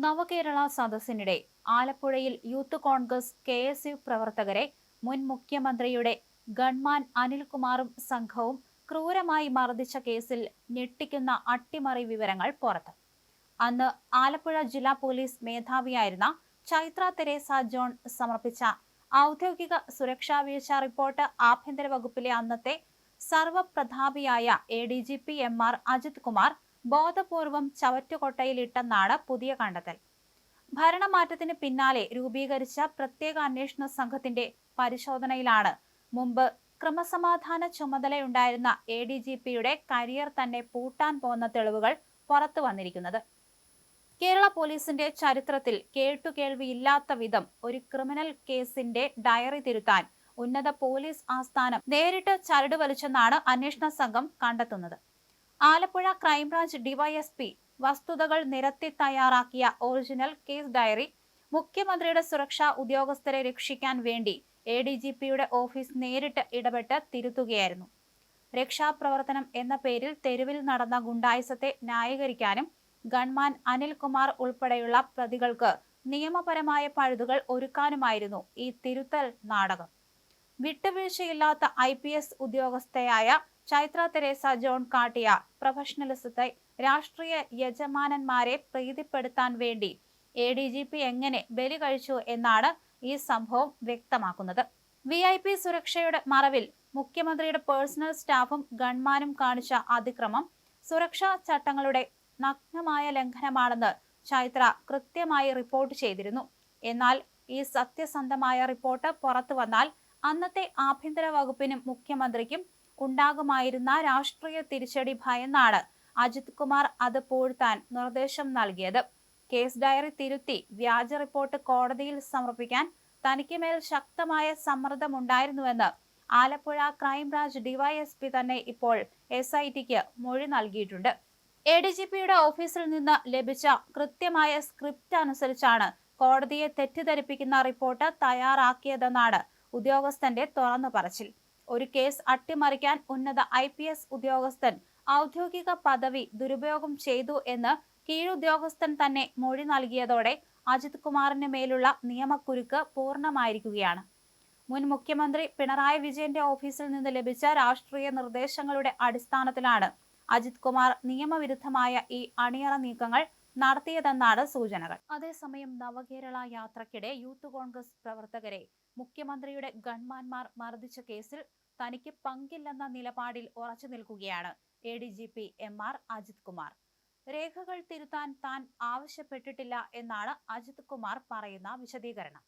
നവകേരള സദസ്സിനിടെ ആലപ്പുഴയിൽ youth Congress KSU പ്രവർത്തകരെ മുൻ മുഖ്യമന്ത്രിയുടെ ഗൺമാൻ അനിൽകുമാറും സംഘവും ക്രൂരമായി മർദ്ദിച്ച കേസിൽ ഞെട്ടിക്കുന്ന അട്ടിമറി വിവരങ്ങൾ പുറത്ത്. അന്ന് ആലപ്പുഴ ജില്ലാ പോലീസ് മേധാവിയായിരുന്ന ചൈത്ര തെരേസ ജോൺ സമർപ്പിച്ച ഔദ്യോഗിക സുരക്ഷാ വീഴ്ച റിപ്പോർട്ട് ആഭ്യന്തര വകുപ്പിലെ അന്നത്തെ സർവപ്രതാപിയായ എ.ഡി.ജി.പി എം.ആർ. അജിത് കുമാർ ബോധപൂർവം ചവറ്റുകൊട്ടയിലിട്ടെന്നാണ് പുതിയ കണ്ടെത്തൽ. ഭരണമാറ്റത്തിന് പിന്നാലെ രൂപീകരിച്ച പ്രത്യേക അന്വേഷണ സംഘത്തിന്റെ പരിശോധനയിലാണ് മുമ്പ് ക്രമസമാധാന ചുമതലയുണ്ടായിരുന്ന എ.ഡി.ജി.പിയുടെ കരിയർ തന്നെ പൂട്ടാൻ പോന്ന തെളിവുകൾ പുറത്തു വന്നിരിക്കുന്നത്. കേരള പോലീസിന്റെ ചരിത്രത്തിൽ കേട്ടുകേൾവിയില്ലാത്ത വിധം ഒരു ക്രിമിനൽ കേസിന്റെ ഡയറി തിരുത്താൻ ഉന്നത പോലീസ് ആസ്ഥാനം നേരിട്ട് ചരട് വലിച്ചെന്നാണ് അന്വേഷണ സംഘം കണ്ടെത്തുന്നത്. ആലപ്പുഴ ക്രൈംബ്രാഞ്ച് ഡിവൈഎസ്പി വസ്തുതകൾ നിരത്തി തയ്യാറാക്കിയ ഒറിജിനൽ കേസ് ഡയറി മുഖ്യമന്ത്രിയുടെ സുരക്ഷാ ഉദ്യോഗസ്ഥരെ രക്ഷിക്കാൻ വേണ്ടി എ.ഡി.ജി.പിയുടെ ഓഫീസ് നേരിട്ട് ഇടപെട്ട് തിരുത്തുകയായിരുന്നു. രക്ഷാപ്രവർത്തനം എന്ന പേരിൽ തെരുവിൽ നടന്ന ഗുണ്ടായിസത്തെ ന്യായീകരിക്കാനും ഗൺമാൻ അനിൽകുമാർ ഉൾപ്പെടെയുള്ള പ്രതികൾക്ക് നിയമപരമായ പഴുതുകൾ ഒരുക്കാനുമായിരുന്നു ഈ തിരുത്തൽ നാടകം. വിട്ടുവീഴ്ചയില്ലാത്ത IPS ഉദ്യോഗസ്ഥയായ ചൈത്ര തെരേസ ജോൺ കാട്ടിയ പ്രൊഫഷണലിസത്തെ രാഷ്ട്രീയ യജമാനന്മാരെ പ്രീതിപ്പെടുത്താൻ വേണ്ടി എ.ഡി.ജി.പി എങ്ങനെ ബലി കഴിച്ചു എന്നാണ് ഈ സംഭവം വ്യക്തമാക്കുന്നത്. VIP സുരക്ഷയുടെ മറവിൽ മുഖ്യമന്ത്രിയുടെ പേഴ്സണൽ സ്റ്റാഫും ഗൺമാനും കാണിച്ച അതിക്രമം സുരക്ഷാ ചട്ടങ്ങളുടെ നഗ്നമായ ലംഘനമാണെന്ന് ചൈത്ര കൃത്യമായി റിപ്പോർട്ട് ചെയ്തിരുന്നു. എന്നാൽ ഈ സത്യസന്ധമായ റിപ്പോർട്ട് പുറത്തു വന്നാൽ അന്നത്തെ ആഭ്യന്തര വകുപ്പിനും മുഖ്യമന്ത്രിക്കും ഉണ്ടാകുമായിരുന്ന രാഷ്ട്രീയ തിരിച്ചടി ഭയന്നാണ് അജിത് കുമാർ അത് പൂഴ്ത്താൻ നിർദ്ദേശം നൽകിയത്. കേസ് ഡയറി തിരുത്തി വ്യാജ റിപ്പോർട്ട് കോടതിയിൽ സമർപ്പിക്കാൻ തനിക്ക് മേൽ ശക്തമായ സമ്മർദ്ദമുണ്ടായിരുന്നുവെന്ന് ആലപ്പുഴ ക്രൈംബ്രാഞ്ച് ഡിവൈഎസ്പി തന്നെ ഇപ്പോൾ SITക്ക് മൊഴി നൽകിയിട്ടുണ്ട്. എ.ഡി.ജി.പിയുടെ ഓഫീസിൽ നിന്ന് ലഭിച്ച കൃത്യമായ സ്ക്രിപ്റ്റ് അനുസരിച്ചാണ് കോടതിയെ തെറ്റിദ്ധരിപ്പിക്കുന്ന റിപ്പോർട്ട് തയ്യാറാക്കിയതെന്നാണ് ഉദ്യോഗസ്ഥന്റെ തുറന്നു പറച്ചിൽ. ഒരു കേസ് അട്ടിമറിക്കാൻ ഉന്നത IPS ഉദ്യോഗസ്ഥൻ ഔദ്യോഗിക പദവി ദുരുപയോഗം ചെയ്തു എന്ന് കീഴുദ്യോഗസ്ഥൻ തന്നെ മൊഴി നൽകിയതോടെ അജിത് കുമാറിന് മേലുള്ള നിയമക്കുരുക്ക് പൂർണ്ണമായിരിക്കുകയാണ്. മുൻ മുഖ്യമന്ത്രി പിണറായി വിജയന്റെ ഓഫീസിൽ നിന്ന് ലഭിച്ച രാഷ്ട്രീയ നിർദ്ദേശങ്ങളുടെ അടിസ്ഥാനത്തിലാണ് അജിത് കുമാർ നിയമവിരുദ്ധമായ ഈ അണിയറ നീക്കങ്ങൾ നടത്തിയതെന്നാണ് സൂചനകൾ. അതേസമയം നവകേരള യാത്രക്കിടെ യൂത്ത് കോൺഗ്രസ് പ്രവർത്തകരെ മുഖ്യമന്ത്രിയുടെ ഗൺമാൻമാർ മർദ്ദിച്ച കേസിൽ തനിക്ക് പങ്കില്ലെന്ന നിലപാടിൽ ഉറച്ചു നിൽക്കുകയാണ് എ.ഡി.ജി.പി എം.ആർ. അജിത് കുമാർ. രേഖകൾ തിരുത്താൻ താൻ ആവശ്യപ്പെട്ടിട്ടില്ല എന്നാണ് അജിത് കുമാർ പറയുന്ന വിശദീകരണം.